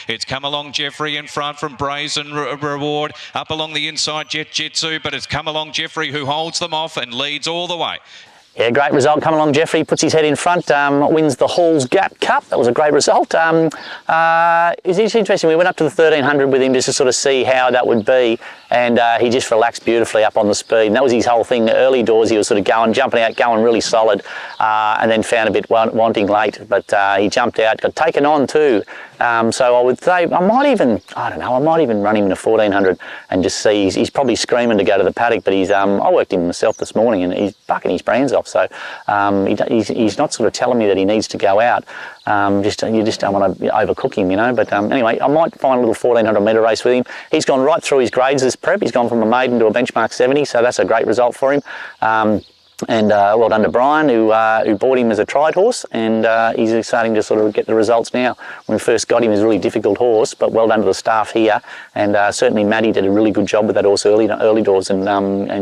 It's Come Along Jeffrey in front from Brazen Reward. Up along the inside, Jet Jitsu, but it's Come Along Jeffrey who holds them off and leads all the way. Yeah, great result. Come Along Jeffrey puts his head in front, wins the Halls Gap Cup. That was a great result. It's interesting. We went up to the 1300 with him just to sort of see how that would be, and he just relaxed beautifully up on the speed. And that was his whole thing. Early doors, he was sort of jumping out, going really solid, and then found a bit wanting late. But he jumped out, got taken on too. So I would say I might even run him in a 1400 and just see. He's probably screaming to go to the paddock, but I worked him myself this morning and he's bucking his brains off. So he's not sort of telling me that he needs to go out. You just don't want to overcook him, you know. But anyway, I might find a little 1400 metre race with him. He's gone right through his grades this prep. He's gone from a maiden to a benchmark 70, so that's a great result for him. And well done to Brian, who bought him as a tried horse, and he's starting to sort of get the results now. When we first got him, he was a really difficult horse, but well done to the staff here, and certainly Maddie did a really good job with that horse early doors, and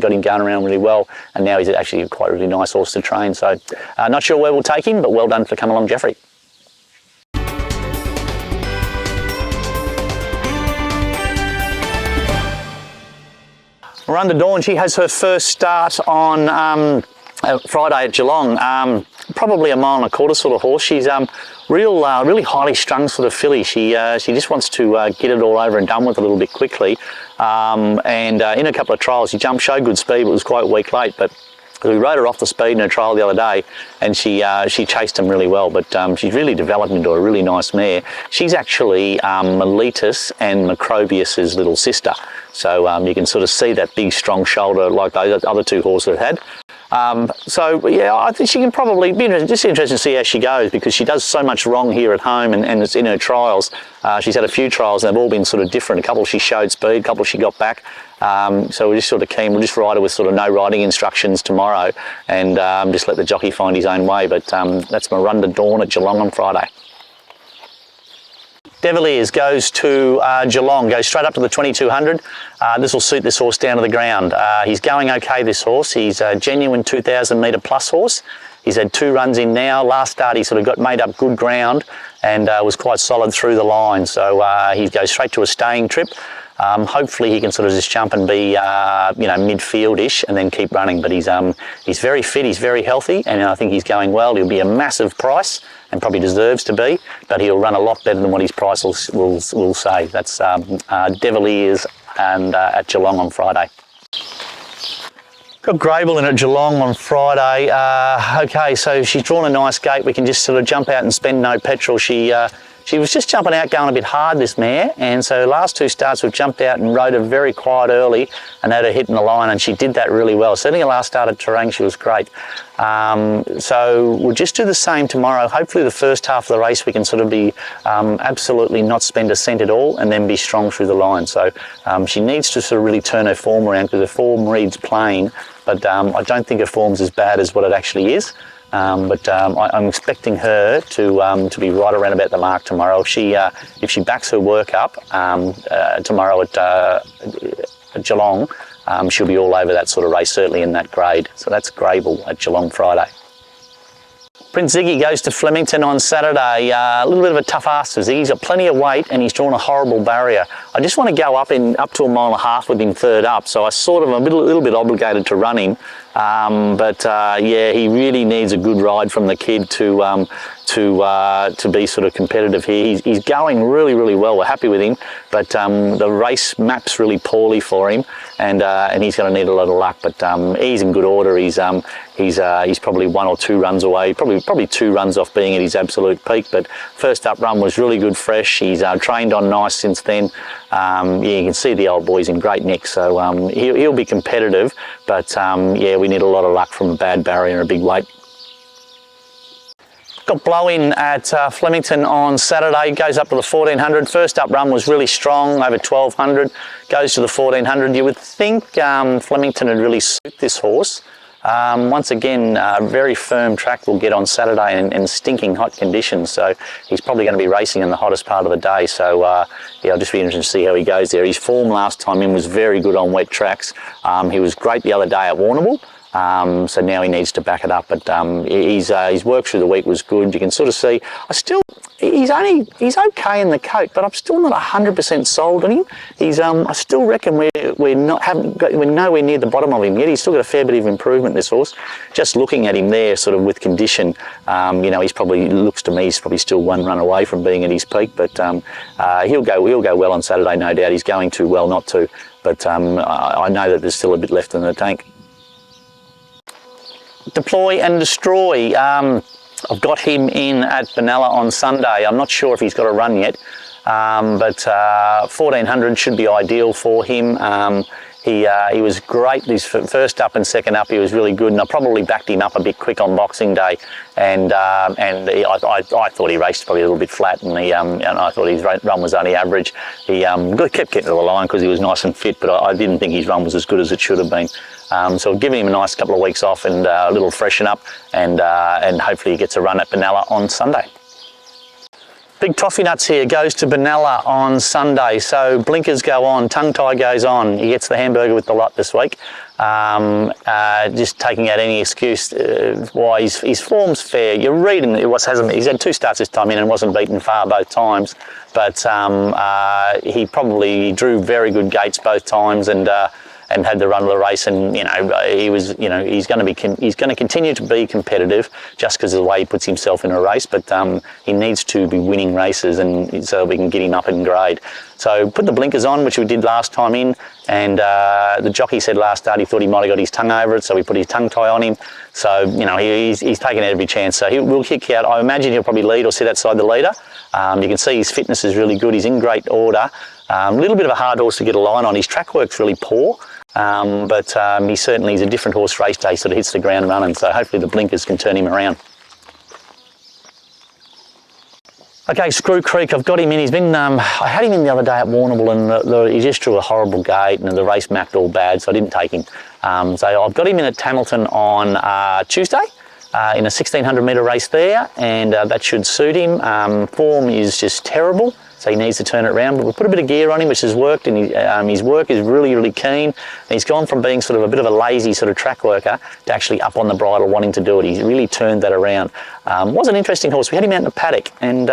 got him going around really well, and now he's actually quite a really nice horse to train. So not sure where we'll take him, but well done for Come Along Jeffrey. Run to Dawn, she has her first start on Friday at Geelong. Probably a mile and a quarter sort of horse. She's really highly strung sort of filly. She just wants to get it all over and done with a little bit quickly. And in a couple of trials, she showed good speed, but was quite weak late. But we rode her off the speed in a trial the other day, and she chased him really well. But she's really developed into a really nice mare. She's actually Miletus and Macrobius's little sister. So you can sort of see that big, strong shoulder like those other two horses have had. So yeah, I think she can probably be just interested to see how she goes, because she does so much wrong here at home, and it's in her trials. She's had a few trials and they've all been sort of different. A couple she showed speed, a couple she got back. So we're just sort of keen. We'll just ride her with sort of no riding instructions tomorrow, and just let the jockey find his own way. But that's my Run to Dawn at Geelong on Friday. Deviliers goes to Geelong, goes straight up to the 2200. This will suit this horse down to the ground. He's going okay, this horse. He's a genuine 2,000 metre plus horse. He's had 2 runs in now. Last start he sort of made up good ground and was quite solid through the line. So he goes straight to a staying trip. Hopefully he can sort of just jump and be midfield-ish and then keep running. But he's very fit, he's very healthy, and I think he's going well. He'll be a massive price and probably deserves to be, but he'll run a lot better than what his price will say. That's Deviliers and at Geelong on Friday. Got Grable in at Geelong on Friday. Okay, so she's drawn a nice gate. We can just sort of jump out and spend no petrol. She was just jumping out, going a bit hard, this mare, and so last 2 starts we've jumped out and rode her very quiet early and had her hitting the line, and she did that really well. Certainly her last start at Terang, she was great. So we'll just do the same tomorrow. Hopefully the first half of the race we can sort of be absolutely not spend a cent at all, and then be strong through the line. So she needs to sort of really turn her form around, because her form reads plain, but I don't think her form's as bad as what it actually is. But I'm expecting her to be right around about the mark tomorrow. If she backs her work up tomorrow at Geelong, she'll be all over that sort of race, certainly in that grade. So that's Grable at Geelong Friday. Prince Ziggy goes to Flemington on Saturday. A little bit of a tough ask for Ziggy. He's got plenty of weight and he's drawn a horrible barrier. I just want to go up to a mile and a half with him third up, so I sort of am a little bit obligated to run him. Yeah, he really needs a good ride from the kid to be sort of competitive here. He's going really, really well. We're happy with him, but the race maps really poorly for him, and he's going to need a lot of luck. But he's in good order. He's probably 1 or 2 runs away, probably 2 runs off being at his absolute peak. But first up run was really good, fresh. He's trained on nice since then. Yeah, you can see the old boy's in great nick, so he'll be competitive. But yeah, we need a lot of luck from a bad barrier and a big weight. Got Blow-In at Flemington on Saturday, goes up to the 1400. First up run was really strong, over 1200, goes to the 1400. You would think Flemington would really suit this horse. Once again, very firm track we'll get on Saturday in stinking hot conditions, so he's probably going to be racing in the hottest part of the day. So yeah, I'll just be interested to see how he goes there. His form last time in was very good on wet tracks. He was great the other day at Warrnambool. So now he needs to back it up. But his work through the week was good. You can sort of see, he's okay in the coat, but I'm still not 100% sold on him. I still reckon we're nowhere near the bottom of him yet. He's still got a fair bit of improvement, this horse. Just looking at him there, sort of with condition, he's probably, looks to me, he's probably still one run away from being at his peak. But he'll go well on Saturday, no doubt. He's going to well not to, but I know that there's still a bit left in the tank. Deploy and Destroy. I've got him in at Benalla on Sunday. I'm not sure if he's got a run yet, but 1400 should be ideal for him. He was great his first up and second up. He was really good, and I probably backed him up a bit quick on Boxing Day, and I thought he raced probably a little bit flat, and I thought his run was only average. He kept getting to the line because he was nice and fit, but I didn't think his run was as good as it should have been. So I've given him a nice couple of weeks off and a little freshen up, and hopefully he gets a run at Benalla on Sunday. Big Toffee Nuts here goes to Benalla on Sunday. So blinkers go on, tongue tie goes on. He gets the hamburger with the lot this week. Just taking out any excuse why his form's fair. You're reading he's had 2 starts this time in and wasn't beaten far both times, but he probably drew very good gates both times and had the run of the race, and he's going to continue to be competitive just because of the way he puts himself in a race, but he needs to be winning races, and so we can get him up in grade. So put the blinkers on, which we did last time in, and the jockey said last start he thought he might have got his tongue over it, so we put his tongue tie on him. So he's taken every chance, so we'll kick out. I imagine he'll probably lead or sit outside the leader. You can see his fitness is really good. He's in great order. A little bit of a hard horse to get a line on. His track work's really poor. But he certainly is a different horse race day, sort of hits the ground running, so hopefully the blinkers can turn him around. Okay, Screw Creek, I've got him in. He's been, I had him in the other day at Warrnambool, and he just drew a horrible gate, and the race mapped all bad, so I didn't take him. So I've got him in at Hamilton on Tuesday in a 1600 metre race there, and that should suit him. Form is just terrible, so he needs to turn it around, but we've put a bit of gear on him, which has worked, and his work is really, really keen. And he's gone from being sort of a bit of a lazy sort of track worker to actually up on the bridle wanting to do it. He's really turned that around. Was an interesting horse. We had him out in the paddock, and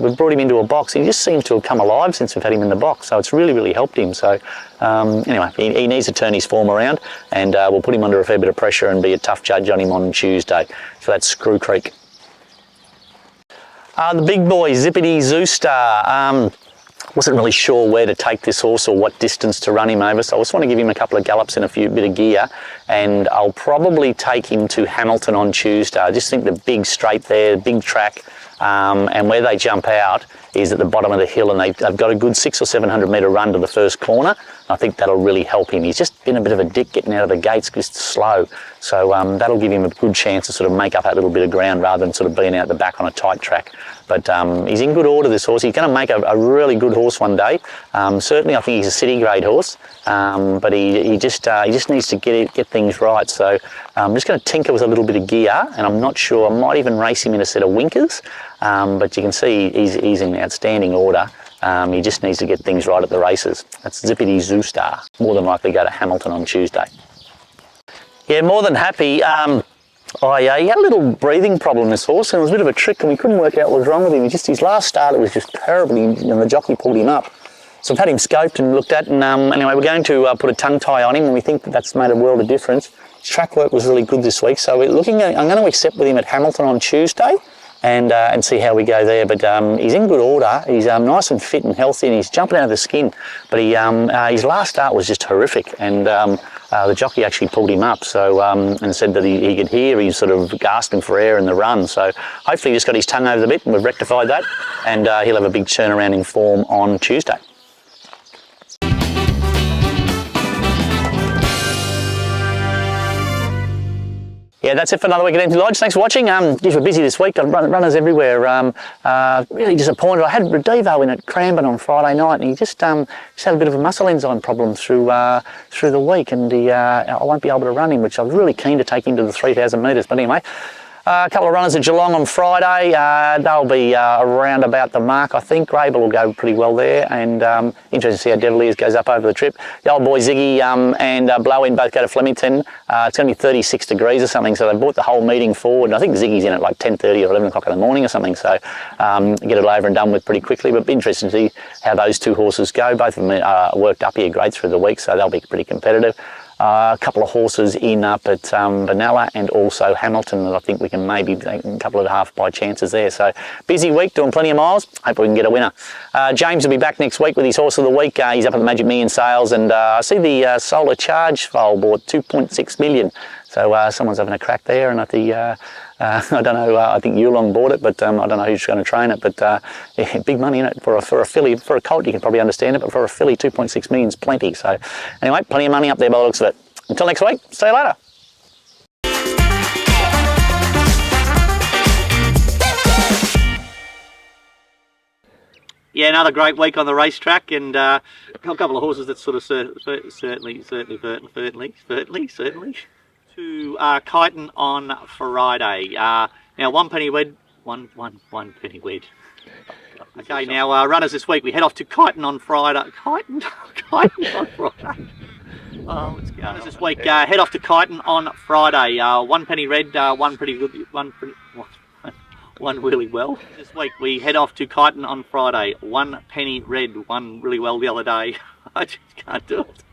we brought him into a box. He just seems to have come alive since we've had him in the box, so it's really, really helped him. So anyway, he needs to turn his form around, and we'll put him under a fair bit of pressure and be a tough judge on him on Tuesday. So that's Screw Creek. The big boy, Zippity Zoo Star. Wasn't really sure where to take this horse or what distance to run him over, so I just want to give him a couple of gallops and a bit of gear, and I'll probably take him to Hamilton on Tuesday. I just think the big straight there, big track, and where they jump out is at the bottom of the hill, and they've got a good 600 or 700 metre run to the first corner. I think that'll really help him. He's just been a bit of a dick getting out of the gates, just slow. So that'll give him a good chance to sort of make up that little bit of ground rather than sort of being out the back on a tight track. But he's in good order, this horse. He's going to make a really good horse one day. Certainly, I think he's a city grade horse, but he just needs to get things right. So I'm just going to tinker with a little bit of gear, and I'm not sure. I might even race him in a set of winkers, but you can see he's in outstanding order. He just needs to get things right at the races. That's Zippity Zoo Star. More than likely go to Hamilton on Tuesday. Yeah, more than happy. He had a little breathing problem, this horse, and it was a bit of a trick, and we couldn't work out what was wrong with him. His last start, it was just terrible, and the jockey pulled him up. So I've had him scoped and looked at, and anyway, we're going to put a tongue tie on him, and we think that's made a world of difference. His track work was really good this week, so we're looking at, I'm going to accept with him at Hamilton on Tuesday, and see how we go there. But he's in good order. He's nice and fit and healthy, and he's jumping out of the skin. But his last start was just horrific, and the jockey actually pulled him up, so and said that he could hear he's sort of gasping for air in the run. So hopefully he just got his tongue over the bit, and we've rectified that, and he'll have a big turnaround in form on Tuesday. Yeah, that's it for another week at Emsley Lodge. Thanks for watching. Geez, we're busy this week. Got runners everywhere. Really disappointed. I had Devo in at Cranbourne on Friday night, and he just had a bit of a muscle enzyme problem through the week, and I won't be able to run him, which I was really keen to take him to the 3,000 metres. But anyway, A couple of runners at Geelong on Friday. They'll be around about the mark, I think. Grable will go pretty well there, and interesting to see how Deviliers goes up over the trip. The old boy Ziggy and Blow-In both go to Flemington. It's going to be 36 degrees or something, so they brought the whole meeting forward. And I think Ziggy's in at like 10:30 or 11 o'clock in the morning or something, so get it over and done with pretty quickly. But be interesting to see how those two horses go. Both of them are worked up here great through the week, so they'll be pretty competitive. A couple of horses in up at Benalla and also Hamilton that I think we can maybe take a couple of half by chances there. So busy week, doing plenty of miles. Hope we can get a winner. James will be back next week with his horse of the week. He's up at the Magic Million sales, and I see the Solar Charge foal bought 2.6 million. So someone's having a crack there, and I think I don't know. I think Geelong bought it, but I don't know who's going to train it. But yeah, big money in it for a filly. For a colt, you can probably understand it, but for a filly, 2.6 million is plenty. So anyway, plenty of money up there by the looks of it. Until next week, see you later. Yeah, another great week on the racetrack, and a couple of horses that sort of certainly to Kyneton on Friday. Now one penny wed. Okay, now runners this week, we head off to Kyneton on Friday. Kyneton on Friday. Oh, let's go. Runners this week, head off to Kyneton on Friday. One penny red, one really well. This week we head off to Kyneton on Friday. One penny red, one really well the other day. I just can't do it.